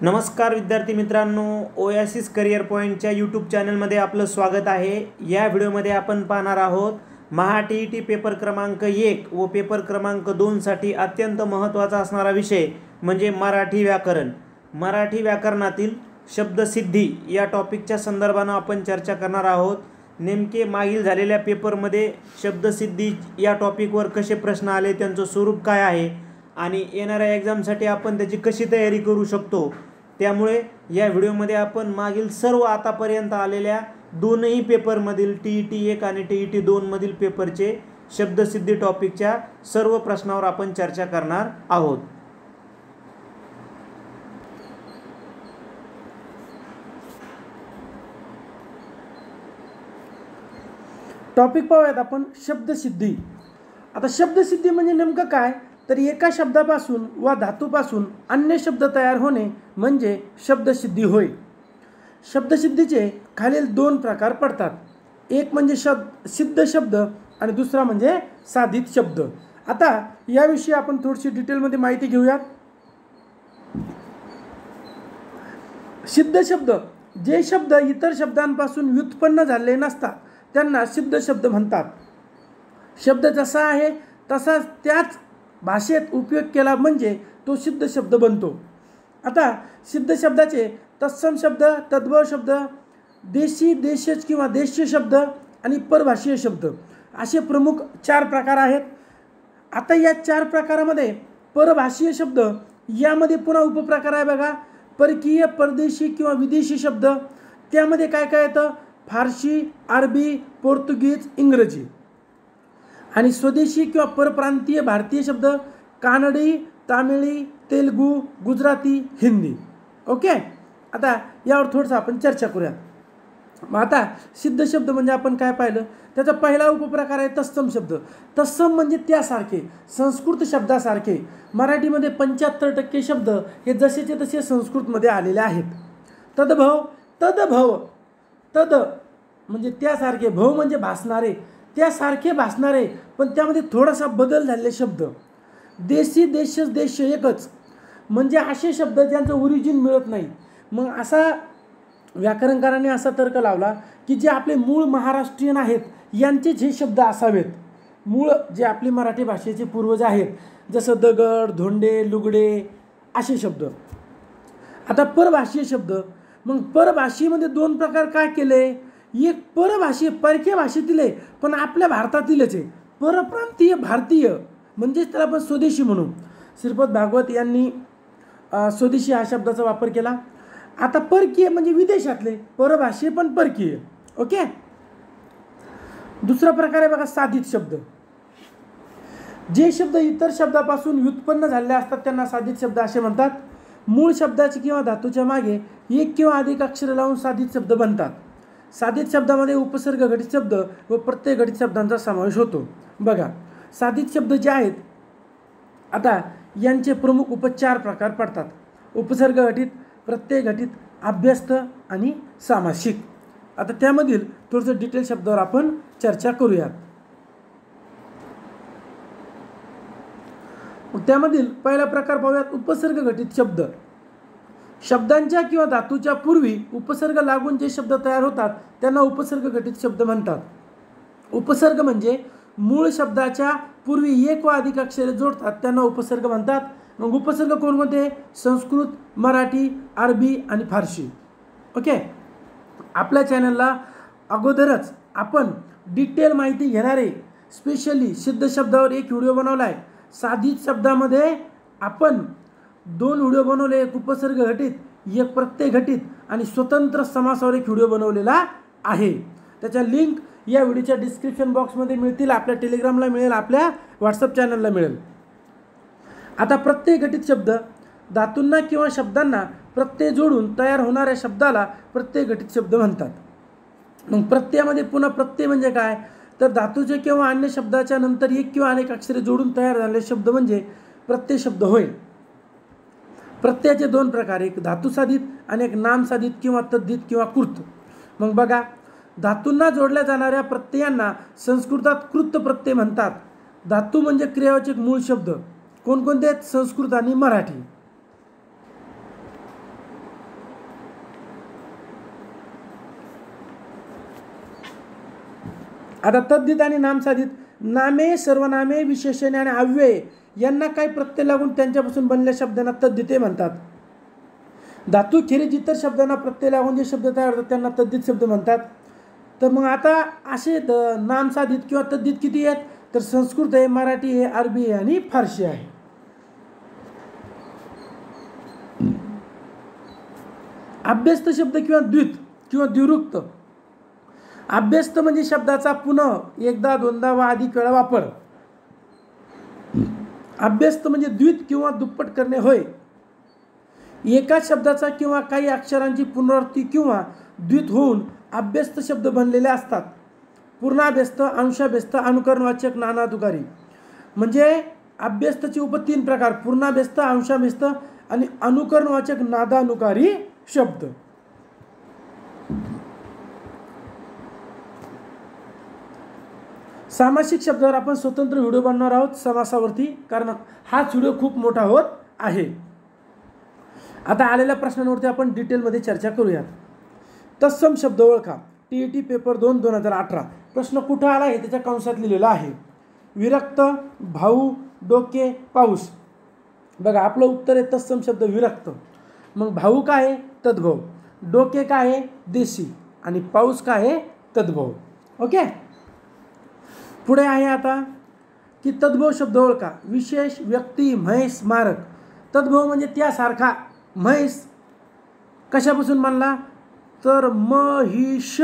नमस्कार विद्यार्थी मित्रांनो, ओएसिस करिअर पॉईंटच्या यूट्यूब चॅनलमध्ये आपलं स्वागत आहे। या व्हिडिओमध्ये आपण पाहणार आहोत महा-टी-ई-टी पेपर क्रमांक 1 व पेपर क्रमांक 2 साठी अत्यंत महत्त्वाचा असणारा विषय म्हणजे मराठी व्याकरण। मराठी व्याकरणातील शब्दसिद्धी या टॉपिकच्या संदर्भाने आपण चर्चा करणार आहोत। नेमके मागील झालेल्या पेपरमध्ये शब्दसिद्धी या टॉपिकवर कसे प्रश्न आले, त्यांचं स्वरूप काय आहे आणि येणाऱ्या एक्झामसाठी आपण त्याची कशी तयारी करू शकतो, त्यामुळे या व्हिडिओमध्ये आपण मागील सर्व आतापर्यंत आलेल्या दोनही पेपरमधील टी-ई-टी 1 आणि टी-ई-टी 2 मधील पेपरचे शब्दसिद्धी टॉपिकच्या सर्व प्रश्नावर आपण चर्चा करणार आहोत। टॉपिक पाहूयात आपण शब्दसिद्धी। आता शब्दसिद्धी म्हणजे नेमकं काय, तर एका शब्दापासून वा धातूपासून अन्य शब्द तयार होणे म्हणजे शब्दसिद्धी होय। शब्दसिद्धीचे खालील दोन प्रकार पडतात, एक म्हणजे सिद्ध शब्द आणि दुसरा म्हणजे साधित शब्द। आता याविषयी आपण थोडीशी डिटेलमध्ये माहिती घेऊयात। सिद्ध शब्द, जे शब्द इतर शब्दांपासून व्युत्पन्न झालेले नसतात त्यांना सिद्ध शब्द म्हणतात। शब्द जसा आहे तसा त्याच भाषेत उपयोग केला म्हणजे तो सिद्ध शब्द बनतो। आता सिद्ध शब्दाचे तत्सम शब्द, तद्भव शब्द, देशी, देशज किंवा देशीय शब्द आणि परभाषीय शब्द असे प्रमुख 4 प्रकार आहेत। आता या 4 प्रकारामध्ये परभाषीय शब्द यामध्ये पुन्हा उपप्रकार आहे बघा, परकीय, परदेशी किंवा विदेशी शब्द। त्यामध्ये काय काय येतं, फारसी, अरबी, पोर्तुगीज, इंग्रजी। आणि स्वदेशी किंवा परप्रांतीय भारतीय शब्द कानडी, तामिळी, तेलुगू, गुजराती, हिंदी। ओके, आता यावर थोडंसं आपण चर्चा करूया। मग आता सिद्ध शब्द म्हणजे आपण काय पाहिलं, त्याचा पहिला उपप्रकार आहे तत्सम शब्द। तत्सम म्हणजे त्यासारखे, संस्कृत शब्दासारखे। मराठीमध्ये 75% शब्द हे जसेचे तसे संस्कृतमध्ये आलेले आहेत। तद्भव, तद्भव, तद म्हणजे त्यासारखे, भव म्हणजे भासणारे, त्यासारखे भासणारे पण त्यामध्ये थोडासा बदल झालेले शब्द। देशी, देशज, देश एकच म्हणजे असे शब्द ज्यांचं ओरिजिन मिळत नाही। मग असा व्याकरणकारांनी असा तर्क लावला की जे आपले मूळ महाराष्ट्रीयन आहेत यांचेच हे शब्द असावेत, मूळ जे आपली मराठी भाषेचे पूर्वज आहेत, जसं दगड, धोंडे, लुगडे असे शब्द। आता परभाषीय शब्द, मग परभाषेमध्ये 2 प्रकार काय केले, एक परभाषी परक्या भाषेतील आहे पण आपल्या भारतातीलच आहे, परप्रांतीय भारतीय म्हणजेच त्याला आपण स्वदेशी म्हणू। श्रीपद भागवत यांनी स्वदेशी हा शब्दाचा वापर केला। आता परकीय म्हणजे विदेशातले, परभाषी पण परकीय। ओके, दुसरा प्रकार आहे बघा साधित शब्द। जे शब्द इतर शब्दापासून व्युत्पन्न झालेले असतात त्यांना साधित शब्द असे म्हणतात। मूळ शब्दाचे किंवा धातूच्या मागे एक किंवा अधिक अक्षरे लावून साधित शब्द बनतात। साधित शब्दामध्ये उपसर्ग घटित शब्द व प्रत्यय घटित शब्दांचा समावेश होतो। बघा, साधित शब्द जे आहेत आता यांचे प्रमुख 4 प्रकार पडतात, उपसर्ग घटित, प्रत्यय घटित, अभ्यस्त आणि सामासिक। आता त्यामधील थोडंसं डिटेल शब्दावर आपण चर्चा करूयात। त्यामधील पहिला प्रकार पाहूयात, उपसर्ग घटित शब्द। शब्दांच्या किंवा धातूच्या पूर्वी उपसर्ग लागून जे शब्द तयार होतात त्यांना उपसर्ग घटित शब्द म्हणतात। उपसर्ग म्हणजे मूळ शब्दाच्या पूर्वी एक वा अधिक अक्षरे जोडतात त्यांना उपसर्ग म्हणतात। मग उपसर्ग कोणकोणते, संस्कृत, मराठी, अरबी आणि फारसी। ओके, आपल्या चॅनलला अगोदरच आपण डिटेल माहिती घेणारे स्पेशली सिद्ध शब्दावर एक व्हिडिओ बनवला आहे। साधित शब्दामध्ये आपण 2 व्हिडिओ बनवले, एक उपसर्ग घटित, एक प्रत्यय घटित आणि स्वतंत्र समासावर एक व्हिडिओ बनवलेला आहे। त्याच्या लिंक या व्हिडिओच्या डिस्क्रिप्शन बॉक्समध्ये मिळतील, आपल्या टेलिग्रामला मिळेल, आपल्या व्हॉट्सअप चॅनलला मिळेल। आता प्रत्यय घटित शब्द, धातूंना किंवा शब्दांना प्रत्यय जोडून तयार होणाऱ्या शब्दाला प्रत्यय घटित शब्द म्हणतात। मग प्रत्ययामध्ये पुन्हा प्रत्यय म्हणजे काय, तर धातूचे किंवा अन्य शब्दाच्या नंतर एक किंवा अनेक अक्षरे जोडून तयार झालेले शब्द म्हणजे प्रत्यय शब्द होय। प्रत्ययाचे 2 प्रकार, एक धातू साधित आणि एक नाम साधित किंवा तद्धित किंवा कृत। मग बघा, धातूंना जोडल्या जाणाऱ्या प्रत्ययांना संस्कृतात कृत प्रत्यय म्हणतात। धातू म्हणजे क्रियावाचक मूळ शब्द कोणकोणते आहेत, संस्कृत आणि मराठी। आता तद्धित आणि नामसाधित, नामे, सर्वनामे, विशेषणे आणि अव्यये यांना काही प्रत्यय लागून त्यांच्यापासून बनलेल्या शब्दांना तद्धिते म्हणतात. धातूखेरीज इतर शब्दांना प्रत्यय लागून जे शब्द तयार होतात त्यांना तद्धित शब्द म्हणतात. तर मग आता असे नामसाधित किंवा तद्धित किती आहेत, तर संस्कृत आहे, मराठी आहे, अरबी आहे आणि फारसी आहे. अभ्यस्त शब्द किंवा द्वित किंवा द्विरुक्त. अभ्यस्त म्हणजे शब्दाचा पुन्हा एकदा, दोनदा वा अधिक वेळा वापर. अभ्यस्त म्हणजे द्वित किंवा दुप्पट करणे होय. एकाच शब्दाचा किंवा काही अक्षरांची पुनरावृत्ती किंवा द्वित होऊन अभ्यस्त शब्द बनलेले असतात. पूर्णाभ्यस्त, अंशाभ्यस्त, अनुकरणवाचक, नानातुकारी. म्हणजे अभ्यस्तचे उप 3 प्रकार: पूर्णाभ्यस्त, अंशाभ्यस्त आणि अनुकरणवाचक नादानुकारी शब्द. सामासिक शब्दावर आपण स्वतंत्र व्हिडिओ बनवणार आहोत समासावरती, कारण हाच व्हिडिओ खूप मोठा होत आहे. आता आलेल्या प्रश्नांवरती आपण डिटेलमध्ये चर्चा करूयात. तत्सम शब्द ओळखा. TET paper 2 2018. प्रश्न कुठं आला आहे त्याच्या कंसात लिहिलेला आहे. विरक्त, भाऊ, डोके, पाऊस. बघा आपलं उत्तर आहे तत्सम शब्द विरक्त. मग भाऊ काय आहे, तद्भव. डोके काय आहे, देशी. आणि पाऊस काय आहे, तद्भव. ओके. पुढे आहे आता की तद्भव शब्द ओळखा. विशेष, व्यक्ती, म्हैस, स्मारक. तद्भव म्हणजे त्यासारखा. म्हैस कशापासून बनला, तर महिष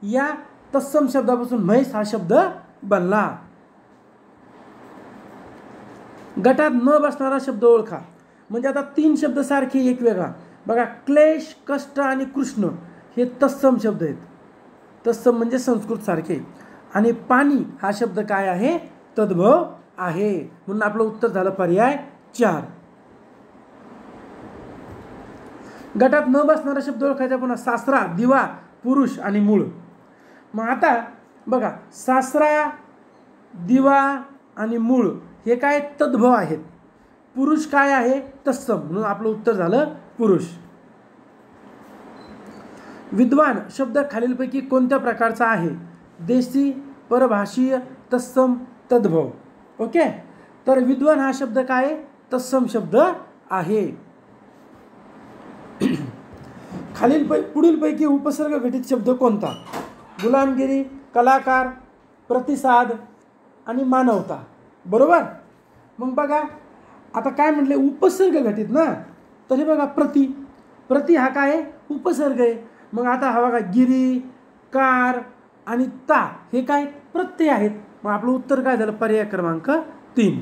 या तत्सम शब्दापासून म्हैस हा शब्द बनला. गटात न बसणारा शब्द ओळखा. म्हणजे आता 3 शब्द सारखे एक वेगळा. बघा क्लेश, कष्ट आणि कृष्ण हे तत्सम शब्द आहेत. तत्सम म्हणजे संस्कृत सारखे. आणि पाणी हा शब्द काय आहे, तद्भव आहे. म्हणून आपलं उत्तर झालं पर्याय 4. गटात न बसणारा शब्द ओळखायचा पुन्हा. सासरा, दिवा, पुरुष आणि मूळ. मग आता बघा सासरा, दिवा आणि मूळ हे काय तद्भव आहेत. पुरुष काय आहे, तत्सम. म्हणून आपलं उत्तर झालं पुरुष. विद्वान शब्द खालीलपैकी कोणत्या प्रकारचा आहे. देशी, परभाषीय, तत्सम, तद्भव. ओके. तर विद्वान हा शब्द काय, तत्सम शब्द आहे. पुढीलपैकी उपसर्ग घटित शब्द कोणता. गुलामगिरी, कलाकार, प्रतिसाद आणि मानवता. बरोबर. मग बघा आता काय म्हटले, उपसर्ग घटित ना. तर हे बघा प्रति. प्रति हा काय उपसर्ग आहे. मग आता हा बघा गिरी, कार आणि ता हे काय प्रत्यय आहेत. मग आपलं उत्तर काय झालं, पर्याय क्रमांक 3.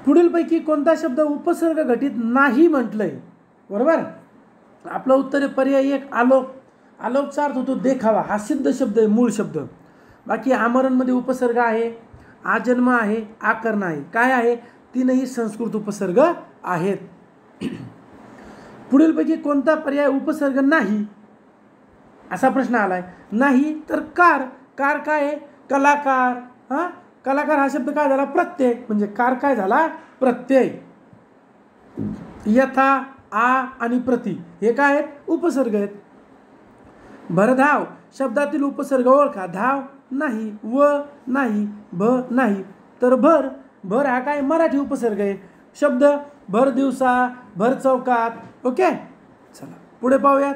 पुढीलपैकी कोणता शब्द उपसर्ग घटित नाही म्हटलंय. बरोबर. आपलं उत्तर आहे पर्याय 1 आलोक. आलोकचा अर्थ होतो देखावा. हा सिद्ध शब्द आहे, मूळ शब्द. बाकी आमरणमध्ये उपसर्ग आहे, आजन्म आहे, आकर्ण आहे. काय आहे, 3ही संस्कृत उपसर्ग आहेत. पुढीलपैकी कोणता पर्याय उपसर्ग नाही असा प्रश्न आलाय. नाही तर कार. कार काय आहे, कलाकार. हा कलाकार हा शब्द काय झाला, प्रत्यय. म्हणजे कार काय झाला, प्रत्यय. यथा, आ आणि प्रति हे काय आहेत, उपसर्ग आहेत. भरधाव शब्दातील उपसर्ग ओळखा. धाव नाही, व नाही, भ नाही. तर भर. भर हा काय मराठी उपसर्ग आहे. शब्द भर दिवसा, भर चौकात. ओके. चला पुढे पाहूयात.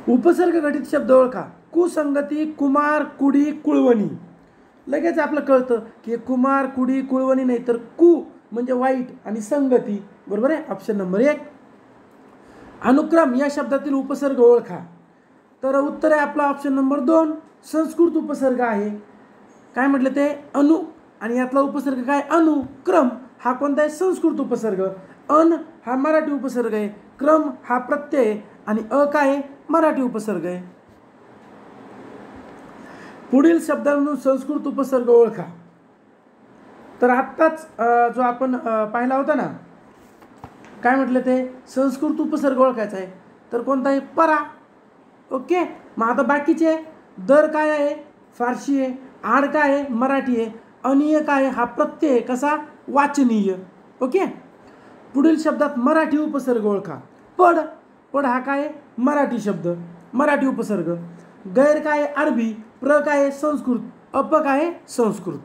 उपसर्ग घटित शब्द ओळखा. कुसंगती, कुमार, कुडी, कुळवणी. लगेच आपलं कळतं की कुमार, कुडी, कुळवणी नाही तर कु म्हणजे वाईट आणि संगती. बरोबर आहे. Option number 1. अनुक्रम या शब्दातील उपसर्ग ओळखा. तर उत्तर आहे आपला ऑप्शन नंबर 2 संस्कृत उपसर्ग आहे. काय म्हटलं ते, अनु. आणि यातला उपसर्ग काय, अनुक्रम. हा कोणता आहे, संस्कृत उपसर्ग. अन हा मराठी उपसर्ग आहे. क्रम हा प्रत्यय आणि अ काय आहे, मराठी उपसर्ग आहे. पुढील शब्दांमधून संस्कृत उपसर्ग ओळखा. तर आत्ताच जो आपण पाहिला होता ना, काय म्हटलं ते, संस्कृत उपसर्ग ओळखायचा आहे. तर कोणता आहे, परा. ओके. मग आता बाकीचे दर काय आहे, फारसी आहे. आड काय आहे, मराठी आहे. अनिय काय आहे, हा प्रत्यय कसा, वाचनीय. ओके. पुढील शब्दात मराठी उपसर्ग ओळखा. पड. पड हा काय मराठी शब्द, मराठी उपसर्ग. गैर काय अरबी, प्र काय संस्कृत, अप काय संस्कृत.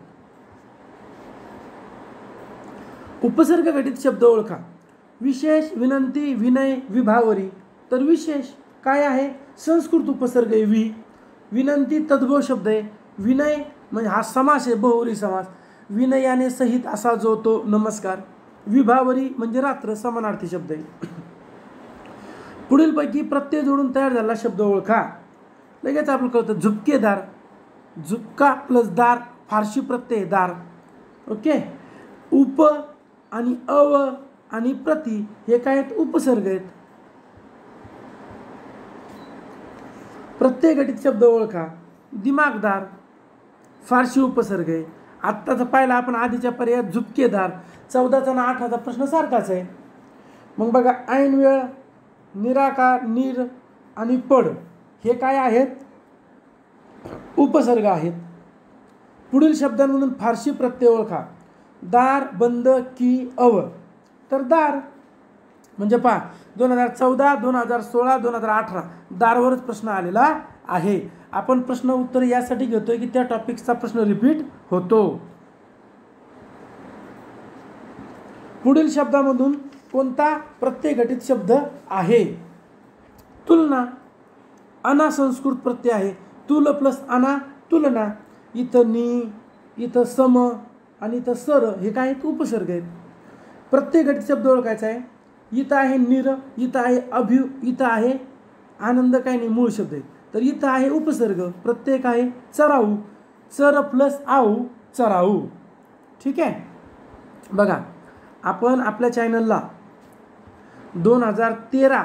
उपसर्ग घटित शब्द ओळखा. विशेष, विनंती, विनय, विभावरी. तर विशेष काय आहे संस्कृत उपसर्ग आहे वि. विनंती तद्भव शब्द आहे. विनय म्हणजे हा समास आहे, बहुव्रीही समास. विनयाने सहित असा जो तो नमस्कार. विभावरी म्हणजे रात्र, समानार्थी शब्द आहे. पुढीलपैकी प्रत्यय जोडून तयार झालेला शब्द ओळखा. लगेच आपलं कळतं झुपकेदार. झुपका प्लस दार, फारशी प्रत्यय दार. ओके. उप आणि अव आणि प्रति हे काय आहेत उपसर्ग आहेत. प्रत्यय घटित शब्द ओळखा. दिमागदार फारशी उपसर्ग आहे. आत्ताचा पाहिला आपण आधीच्या पर्यायात झुपकेदार. 14चा आणि 8चा प्रश्न सारखाच आहे. मग बघा ऐन वेळ, निराकार, नीर आणि पड हे काय आहेत उपसर्ग आहेत. पुढील शब्दांमधून फारशी प्रत्यय ओळखा. दार, बंद, की, अव. तर दार म्हणजे पहा 2014, 2016, 2018 दारवरच प्रश्न आलेला आहे. आपण प्रश्न उत्तर यासाठी घेतोय की त्या टॉपिकचा प्रश्न रिपीट होतो. पुढील शब्दामधून कोणता प्रत्यय घटित शब्द आहे. तुलना. अना संस्कृत प्रत्यय आहे. तुल प्लस अना तुलना. इथं नि, इथं सम आणि इथं सर हे काय आहेत उपसर्ग आहेत. प्रत्यय घटित शब्द ओळखायचा आहे. इथं आहे निर, इथं आहे अभ्यू, इथं आहे आनंद काय नाही मूळ शब्द आहे. तर इथं आहे उपसर्ग प्रत्यय आहे चराऊ. चर प्लस आऊ चराऊ. ठीक आहे. बघा आपण आपल्या चॅनलला 2013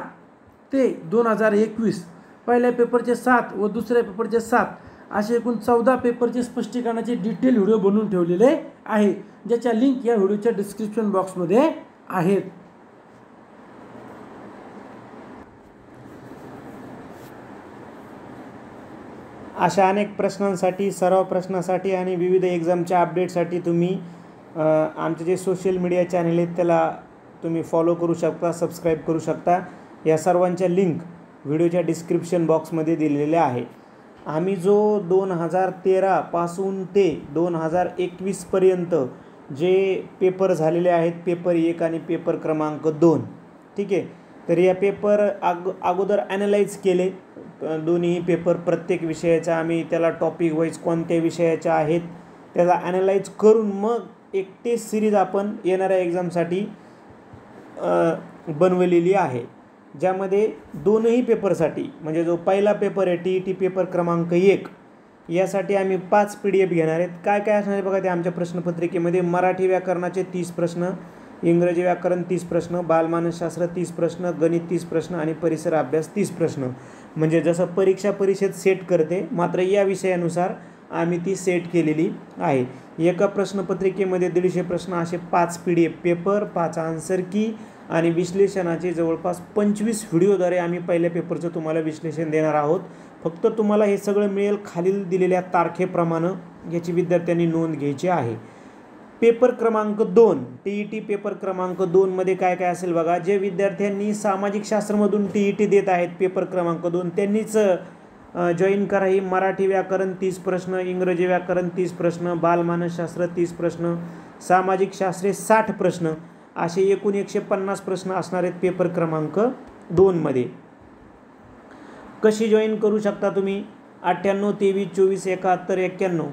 ते 2021 पहिल्या पेपरचे 7 व दुसऱ्या पेपरचे 7 असे एकूण 14 पेपरचे स्पष्टीकरणाचे डिटेल व्हिडिओ बनवून ठेवलेले आहे, ज्याच्या लिंक या व्हिडिओच्या डिस्क्रिप्शन बॉक्समध्ये आहेत. अशा अनेक प्रश्नांसाठी, सराव प्रश्नासाठी आणि विविध एक्झामच्या अपडेटसाठी तुम्ही आमचे जे सोशल मीडिया चॅनल आहेत त्याला तुम्ही फॉलो करू शकता, सबस्क्राईब करू शकता. या सर्वांच्या लिंक व्हिडिओच्या डिस्क्रिप्शन बॉक्समध्ये दिलेल्या आहे. आम्ही जो 2013 पासून ते 2021 पर्यंत जे पेपर झालेले आहेत, पेपर 1 आणि पेपर क्रमांक 2, ठीक आहे. तर या पेपर अगोदर ॲनलाइज केले दोन्ही पेपर. प्रत्येक विषयाचा आम्ही त्याला टॉपिक वाईज कोणत्या विषयाच्या आहेत त्याला ॲनलाइज करून मग एक टेस्ट सिरीज आपण येणाऱ्या एक्झामसाठी बनवलेली आहे, ज्यामध्ये दोनही पेपरसाठी म्हणजे जो पहिला पेपर आहे TET पेपर क्रमांक 1 यासाठी आम्ही 5 PDF घेणार आहेत. काय काय असणार आहे बघा ते आमच्या प्रश्नपत्रिकेमध्ये. मराठी व्याकरणाचे 30 प्रश्न, इंग्रजी व्याकरण 30 प्रश्न, बालमानसशास्त्र 30 प्रश्न, गणित 30 प्रश्न आणि परिसर अभ्यास 30 प्रश्न. म्हणजे जसं परीक्षा परिषद सेट करते, मात्र या विषयानुसार आम्ही ती सेट केलेली आहे. एका प्रश्नपत्रिकेमध्ये 150 प्रश्न असे 5 PDF पेपर, 5 आन्सर की आणि विश्लेषणाचे जवळपास 25 व्हिडिओद्वारे आम्ही पहिल्या पेपरचं तुम्हाला विश्लेषण देणार आहोत. फक्त तुम्हाला हे सगळं मिळेल खालील दिलेल्या तारखेप्रमाणे. याची विद्यार्थ्यांनी नोंद घ्यायची आहे. पेपर क्रमांक 2 TET पेपर क्रमांक 2 मध्ये काय काय असेल बघा. जे विद्यार्थ्यांनी सामाजिक शास्त्रमधून TET देत आहेत पेपर क्रमांक 2 त्यांनीच जॉईन करा. ही मराठी व्याकरण 30 प्रश्न, इंग्रजी व्याकरण 30 प्रश्न, बालमानसशास्त्र 30 प्रश्न, सामाजिक शास्त्रे 60 प्रश्न असे एकूण 150 प्रश्न असणार आहेत पेपर क्रमांक 2 मध्ये. कशी जॉईन करू शकता तुम्ही? 98 23 24 71 91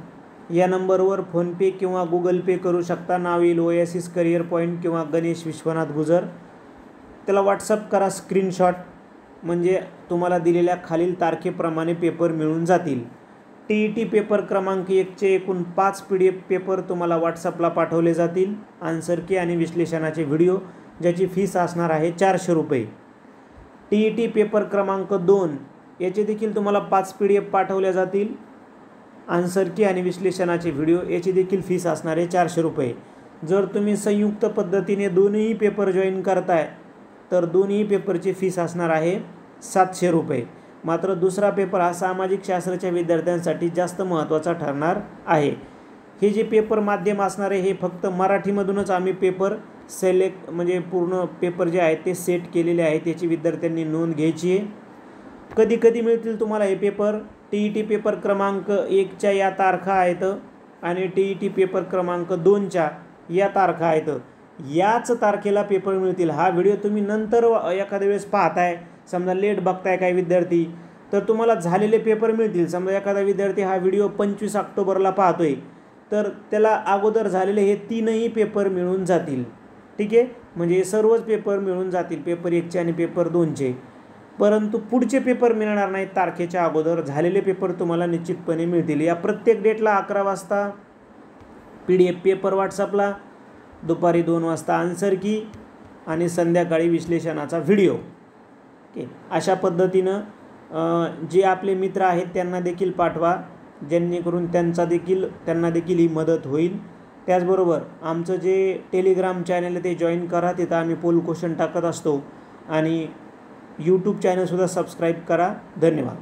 या नंबरवर फोनपे किंवा गुगल पे करू शकता. नाव येईल ओएसिस करिअर पॉईंट किंवा गणेश विश्वनाथ गुजर. त्याला व्हॉट्सअप करा स्क्रीनशॉट, म्हणजे तुम्हाला दिलेल्या खालील तारखेप्रमाणे पेपर मिळून जातील. TET पेपर क्रमांक 1चे एकूण 5 PDF पेपर तुम्हाला व्हॉट्सअपला पाठवले जातील. आन्सर की आणि विश्लेषणाचे व्हिडिओ, ज्याची फीस असणार आहे 400 रुपये. TET पेपर क्रमांक 2 याचे देखील तुम्हाला 5 PDF पाठवल्या जातील. आन्सर की आणि विश्लेषणाचे व्हिडिओ, याची देखील फीस असणार आहे 400 रुपये. जर तुम्ही संयुक्त पद्धतीने दोन्ही पेपर जॉईन करताय तर दोन्ही पेपरची फीस असणार आहे 700 रुपये. मात्र दुसरा पेपर हा सामाजिक शास्त्राच्या विद्यार्थ्यांसाठी जास्त महत्त्वाचा ठरणार आहे. हे जे पेपर माध्यम असणार आहे हे फक्त मराठीमधूनच आम्ही पेपर सिलेक्ट म्हणजे पूर्ण पेपर जे आहेत ते सेट केलेले आहेत, त्याची विद्यार्थ्यांनी नोंद घ्यायची आहे. कधी कधी मिळतील तुम्हाला हे पेपर. TET पेपर क्रमांक 1च्या या तारखा आहेत आणि TET पेपर क्रमांक 2च्या या तारखा आहेत. याच तारखेला पेपर मिळतील. हा व्हिडिओ तुम्ही नंतर एखाद्या वेळेस पाहताय, समजा लेट बघताय काही विद्यार्थी, तर तुम्हाला झालेले पेपर मिळतील. समजा एखादा विद्यार्थी हा व्हिडिओ 25 ऑक्टोबरला पाहतोय, तर त्याला अगोदर झालेले हे 3ही पेपर मिळून जातील. ठीक आहे, म्हणजे सर्वच पेपर मिळून जातील, पेपर 1चे आणि पेपर 2चे. परंतु पुढचे पेपर मिळणार नाहीत तारखेच्या अगोदर. झालेले पेपर तुम्हाला निश्चितपणे मिळतील. या प्रत्येक डेटला 11 वाजता PDF पेपर व्हॉट्सअपला, दुपारी 2 वाजता आन्सर की आणि संध्याकाळी विश्लेषणाचा व्हिडिओ. ओके, अशा पद्धतीनं जे आपले मित्र आहेत त्यांना देखील पाठवा, जेणेकरून त्यांना देखील ही मदत होईल. त्याचबरोबर आमचं जे टेलिग्राम चॅनल आहे ते जॉईन करा. तिथं आम्ही पोल क्वेश्चन टाकत असतो आणि यूट्यूब चॅनलसुद्धा सबस्क्राईब करा. धन्यवाद.